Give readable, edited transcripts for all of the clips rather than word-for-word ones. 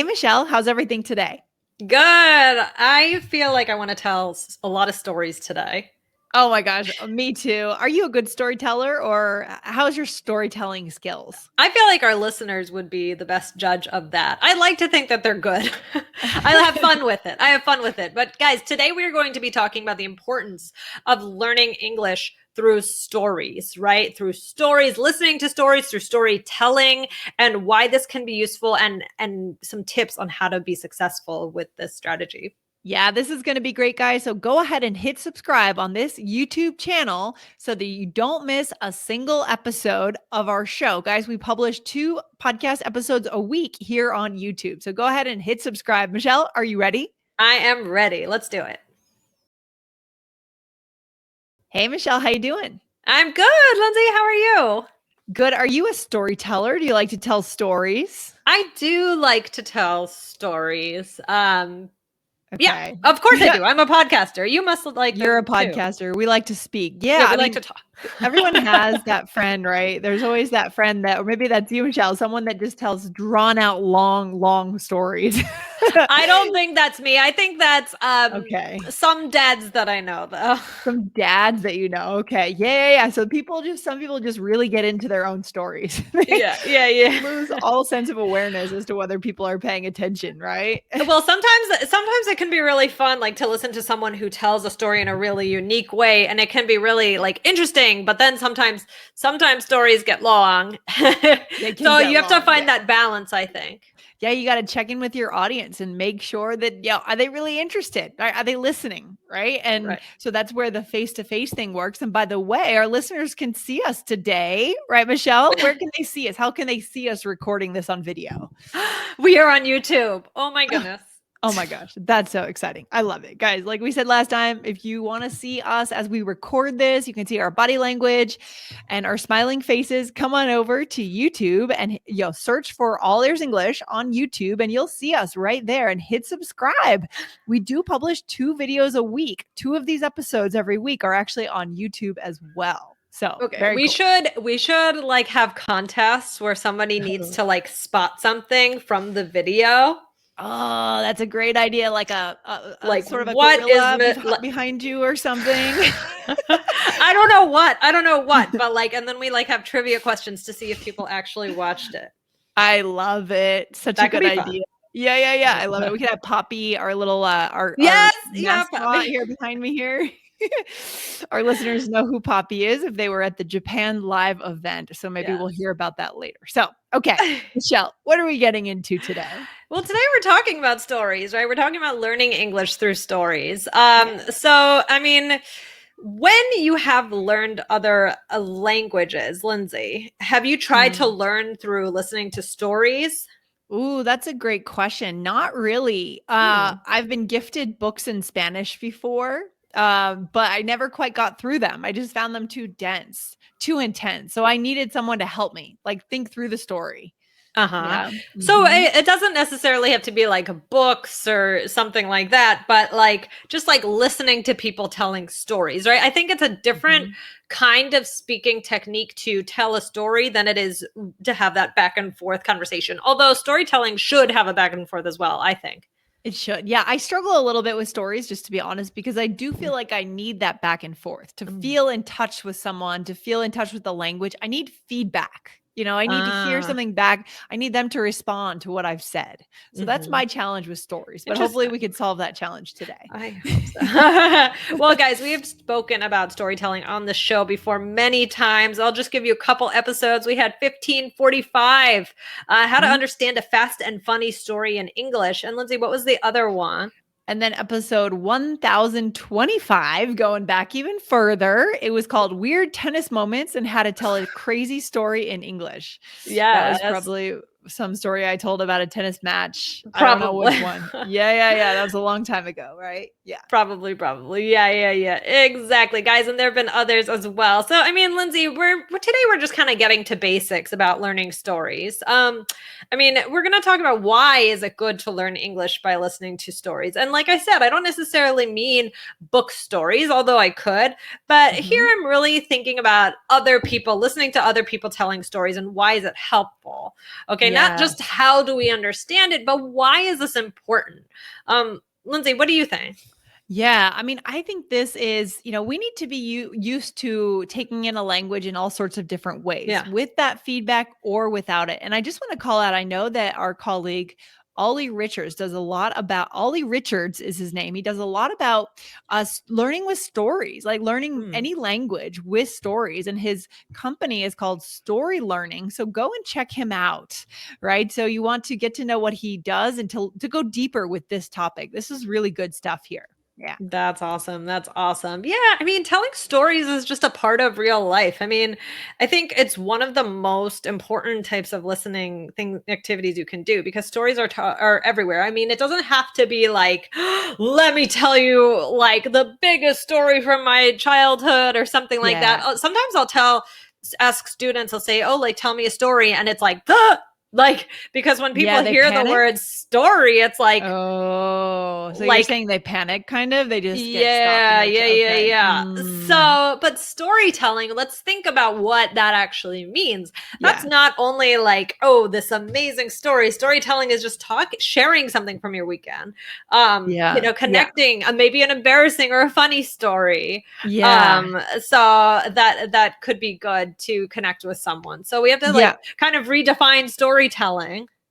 Hey, Michelle, how's everything today? Good. I feel like I want to tell a lot of stories today. Oh my gosh, me too. Are you a good storyteller or how's your storytelling skills? I feel like our listeners would be the best judge of that. I like to think that they're good. I have fun with it. I have fun with it. But guys, today we're going to be talking about the importance of learning English through stories, right? Through stories, listening to stories, through storytelling, and why this can be useful and some tips on how to be successful with this strategy. Yeah, this is going to be great, guys. So go ahead and hit subscribe on this YouTube channel so that you don't miss a single episode of our show. Guys, we publish 2 podcast episodes a week here on YouTube. So go ahead and hit subscribe. Michelle, are you ready? I am ready. Let's do it. Hey, Michelle, how you doing? I'm good. Lindsay, how are you? Good. Are you a storyteller? Do you like to tell stories? I do like to tell stories. Yeah, Okay. of course I do. I'm a podcaster. You must like You're a them too. podcaster. We like to speak. Yeah, Yeah, we like to talk. everyone has that friend, right? There's always that friend that, or maybe that's you, Michelle, someone that just tells drawn out long stories. I don't think that's me. I think that's Okay. some dads that I know though. Some dads that you know. Okay. Yeah. So some people just really get into their own stories. Yeah. Lose all sense of awareness as to whether people are paying attention, right? Well, sometimes it can be really fun, like to listen to someone who tells a story in a really unique way, and it can be really like interesting. But then sometimes stories get long, so you have to find that balance, I think. Yeah, you got to check in with your audience and make sure that, are they really interested? Are they listening? Right. And so that's where the face-to-face thing works. And by the way, our listeners can see us today, right, Michelle? Where can they see us? How can they see us recording this on video? We are on YouTube. Oh my goodness. Oh my gosh, that's so exciting. I love it. Guys, like we said last time, if you want to see us as we record this, you can see our body language and our smiling faces. Come on over to YouTube and search for All Ears English on YouTube and you'll see us right there and hit subscribe. We do publish 2 videos a week. 2 of these episodes every week are actually on YouTube as well. So okay, we should like have contests where somebody needs to like spot something from the video. Oh, that's a great idea. Like a like sort of a what gorilla behind you or something. I don't know what, but like, and then we like have trivia questions to see if people actually watched it. I love it. Such a good idea. Yeah. I love it. We could have Poppy, our little our mascot here behind me here. Our listeners know who Poppy is if they were at the Japan live event. So maybe we'll hear about that later. So, okay, Michelle, what are we getting into today? Well, today we're talking about stories, right? We're talking about learning English through stories. So, I mean, when you have learned other languages, Lindsay, have you tried to learn through listening to stories? Ooh, that's a great question. Not really. I've been gifted books in Spanish before. But I never quite got through them. I just found them too dense, too intense. So I needed someone to help me, like think through the story. Yeah. So it doesn't necessarily have to be like books or something like that, but like just like listening to people telling stories, right? I think it's a different kind of speaking technique to tell a story than it is to have that back and forth conversation. Although storytelling should have a back and forth as well, I think. It should. Yeah, I struggle a little bit with stories, just to be honest, because I do feel like I need that back and forth to feel in touch with someone, to feel in touch with the language. I need feedback. I need to hear something back. I need them to respond to what I've said. So that's my challenge with stories. But hopefully we could solve that challenge today. I hope so. Well, guys, we have spoken about storytelling on the show before many times. I'll just give you a couple episodes. We had 1545, how to understand a fast and funny story in English. And Lindsay, what was the other one? And then episode 1025, going back even further, it was called Weird Tennis Moments and How to Tell a Crazy Story in English. Yeah. That was probably some story I told about a tennis match. Probably. I don't know which one. Yeah. That was a long time ago, right? Yeah. Probably. Yeah. Exactly, guys. And there have been others as well. So, I mean, Lindsay, today we're just kind of getting to basics about learning stories. I mean, we're going to talk about why is it good to learn English by listening to stories. And like I said, I don't necessarily mean book stories, although I could, but here I'm really thinking about other people, listening to other people telling stories and why is it helpful? Okay. not just how do we understand it, but why is this important? Lindsay, what do you think? Yeah, I mean, I think this is, we need to be used to taking in a language in all sorts of different ways, with that feedback or without it. And I just want to call out, I know that our colleague Ollie Richards Ollie Richards is his name. He does a lot about us learning with stories, like learning any language with stories. And his company is called Story Learning. So go and check him out, right? So you want to get to know what he does and to go deeper with this topic. This is really good stuff here. Yeah. That's awesome. That's awesome. Yeah. I mean, telling stories is just a part of real life. I mean, I think it's one of the most important types of listening activities you can do, because stories are everywhere. I mean, it doesn't have to be like, let me tell you like the biggest story from my childhood or something like that. Sometimes ask students, I'll say, oh, like, tell me a story. And it's like, because when people hear the word story, it's like, oh, so you're saying they panic kind of? They just get stopped. So, but storytelling, let's think about what that actually means. That's not only like, oh, this amazing story. Storytelling is just sharing something from your weekend. Connecting maybe an embarrassing or a funny story. So that could be good to connect with someone. So we have to kind of redefine storytelling.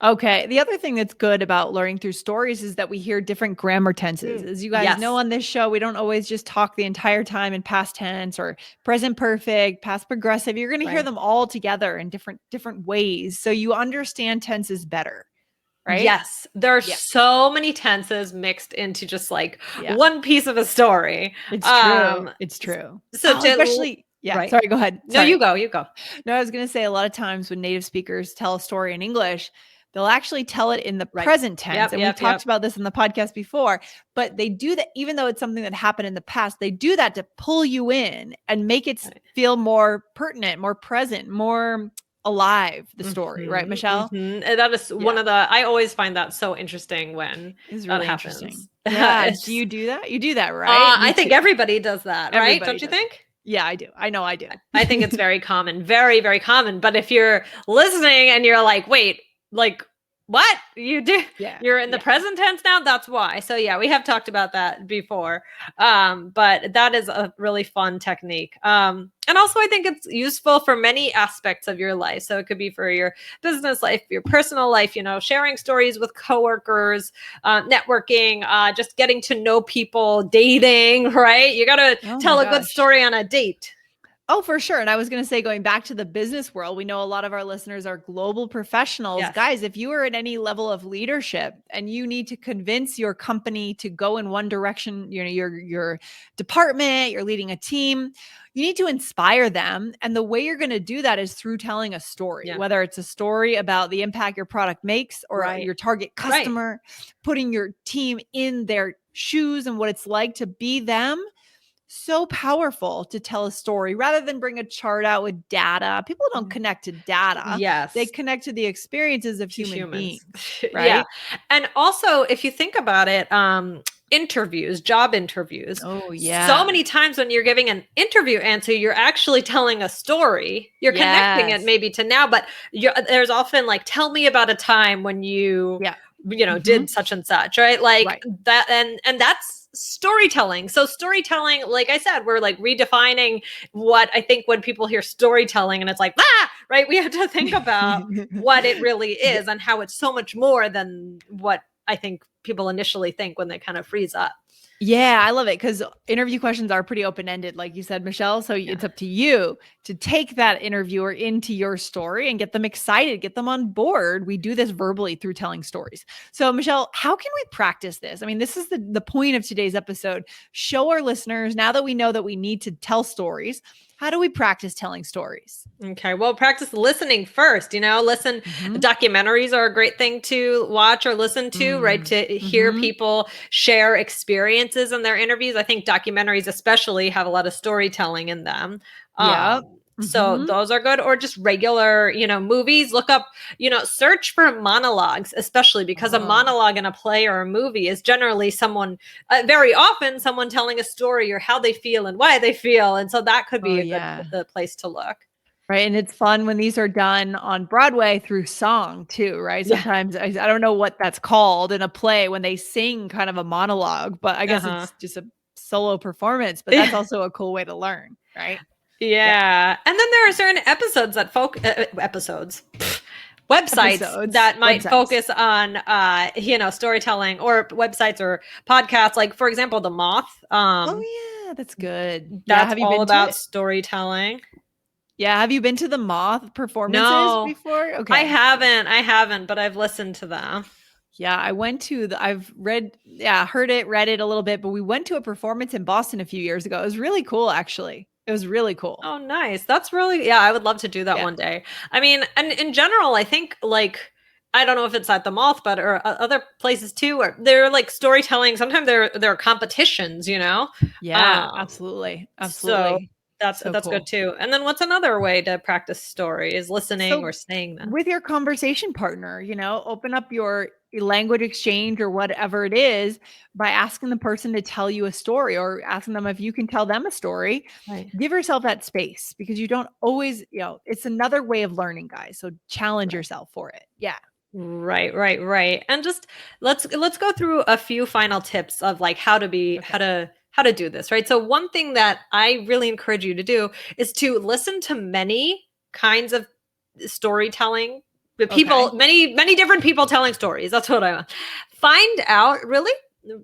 Okay. The other thing that's good about learning through stories is that we hear different grammar tenses. As you guys know, on this show, we don't always just talk the entire time in past tense or present perfect, past progressive. You're going to hear them all together in different ways. So you understand tenses better. Right? Yes. There are so many tenses mixed into just like one piece of a story. It's true. It's true. So especially... Yeah. Sorry, go ahead. No, you go. No, I was going to say a lot of times when native speakers tell a story in English, they'll actually tell it in the present tense. And we talked about this in the podcast before, but they do that, even though it's something that happened in the past, they do that to pull you in and make it feel more pertinent, more present, more alive, the story. Right, Michelle? And that is one of I always find that so interesting when that happens. Interesting. Yeah. Do you do that? You do that, right? I think everybody does that, right? Don't you think? Yeah, I do. I know I do. I think it's very common, very, very common. But if you're listening and you're like, wait, like, what you do? You're in the present tense now. That's why. So we have talked about that before. But that is a really fun technique. And also I think it's useful for many aspects of your life. So it could be for your business life, your personal life, sharing stories with coworkers, networking, just getting to know people, dating, right? You got to tell a good story on a date. Oh, for sure. And I was going to say, going back to the business world, we know a lot of our listeners are global professionals. Guys, if you are at any level of leadership and you need to convince your company to go in one direction, your department, you're leading a team, you need to inspire them. And the way you're going to do that is through telling a story, whether it's a story about the impact your product makes or your target customer, putting your team in their shoes and what it's like to be them. So powerful to tell a story rather than bring a chart out with data. People don't connect to data. They connect to the experiences of human beings. Right. And also, if you think about it, job interviews. Oh, yeah. So many times when you're giving an interview answer, you're actually telling a story. You're connecting it maybe to now, but there's often like, tell me about a time when you did such and such, right? Like that. And that's storytelling. So storytelling, like I said, we're like redefining what I think when people hear storytelling and it's like, right? We have to think about what it really is and how it's so much more than what I think people initially think when they kind of freeze up. Yeah, I love it because interview questions are pretty open-ended, like you said, Michelle. So it's up to you to take that interviewer into your story and get them excited, get them on board. We do this verbally through telling stories. So Michelle, how can we practice this? I mean, this is the point of today's episode. Show our listeners, now that we know that we need to tell stories, how do we practice telling stories? Okay, well, practice listening first. Listen. Documentaries are a great thing to watch or listen to, right? To hear people share experiences in their interviews. I think documentaries especially have a lot of storytelling in them. So those are good. Or just regular, movies. Look up, search for monologues, especially because a monologue in a play or a movie is generally very often someone telling a story or how they feel and why they feel. And so that could be a good place to look. Right. And it's fun when these are done on Broadway through song too, right? Yeah. Sometimes I don't know what that's called in a play when they sing kind of a monologue, but I guess Uh-huh. it's just a solo performance, but that's also a cool way to learn, right? Yeah. Yeah. And then there are certain episodes that episodes. Websites Episodes, that might websites. focus on storytelling, or websites or podcasts, like for example The Moth. Oh yeah, that's good. Yeah, That's have you all been to about it? storytelling. Yeah, have you been to the Moth performances No, before? I Okay. haven't, but I've listened to them. Yeah, I went to I've heard it, read it a little bit, but we went to a performance in Boston a few years ago. It was really cool, actually. It was really cool. Oh, nice. That's really, yeah, I would love to do that Yeah. one day. I mean, and in general, I think like, I don't know if it's at the Moth, but or other places too, where they're like storytelling. Sometimes there are competitions, you know. Yeah, Um, absolutely. so Absolutely. So that's good cool. too. And then what's another way to practice story is listening or So saying them. with your conversation partner, open up your language exchange or whatever it is by asking the person to tell you a story or asking them if you can tell them a story. Right. Give yourself that space because you don't always, it's another way of learning, guys. So challenge Right. yourself for it. Yeah. Right. And just let's go through a few final tips of like how to be Okay. how to do this, right? So one thing that I really encourage you to do is to listen to many kinds of storytelling, the Okay. people, many different people telling stories. That's what I want. Find out, really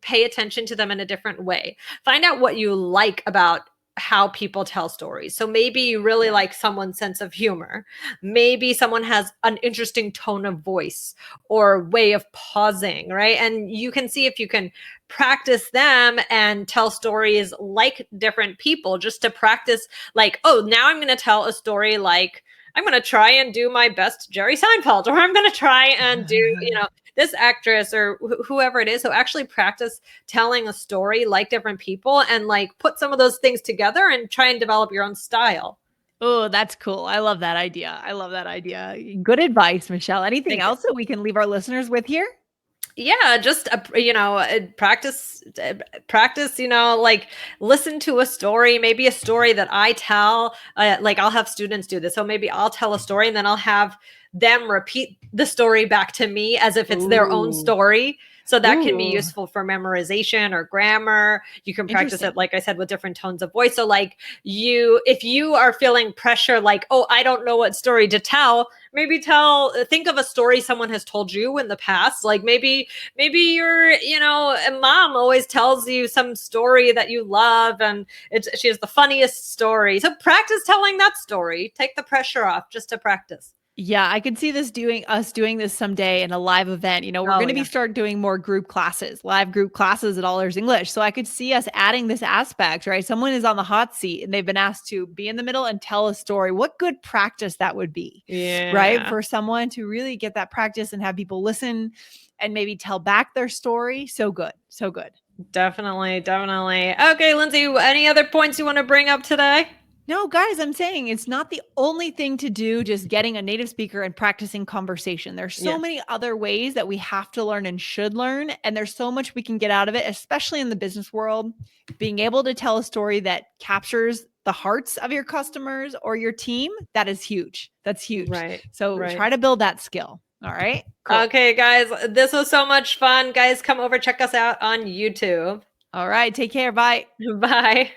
pay attention to them in a different way. Find out what you like about how people tell stories. So maybe you really Yeah. like someone's sense of humor. Maybe someone has an interesting tone of voice or way of pausing, right? And you can see if you can practice them and tell stories like different people, just to practice, like, oh, now I'm going to tell a story like, I'm going to try and do my best Jerry Seinfeld, or I'm going to try and do, this actress or whoever it is. So actually practice telling a story like different people, and like put some of those things together and try and develop your own style. Oh, that's cool. I love that idea. I love that idea. Good advice, Michelle. Anything Thank you. else that we can leave our listeners with here? Yeah, just practice, like listen to a story, maybe a story that I tell. Like I'll have students do this, so maybe I'll tell a story and then I'll have them repeat the story back to me as if it's their own Ooh. story. So that can be Ooh. useful for memorization or grammar. You can practice it, Interesting. like I said, with different tones of voice. So like if you are feeling pressure, like, oh, I don't know what story to tell, maybe think of a story someone has told you in the past. Like maybe your mom always tells you some story that you love, and she has the funniest story. So practice telling that story. Take the pressure off, just to practice. Yeah, I could see us doing this someday in a live event. We're Oh going to be yeah. start doing more live group classes at All Ears English. So I could see us adding this aspect, right? Someone is on the hot seat and they've been asked to be in the middle and tell a story. What good practice that would be, right? Yeah. For someone to really get that practice and have people listen and maybe tell back their story. So good. So good. Definitely. Okay, Lindsay, any other points you want to bring up today? No, guys, I'm saying it's not the only thing to do, just getting a native speaker and practicing conversation. There's so Yes. many other ways that we have to learn and should learn. And there's so much we can get out of it, especially in the business world. Being able to tell a story that captures the hearts of your customers or your team, that is huge. That's huge. Right. So Right. try to build that skill. All right. Cool. Okay, guys, this was so much fun. Guys, come over, check us out on YouTube. All right. Take care. Bye. Bye.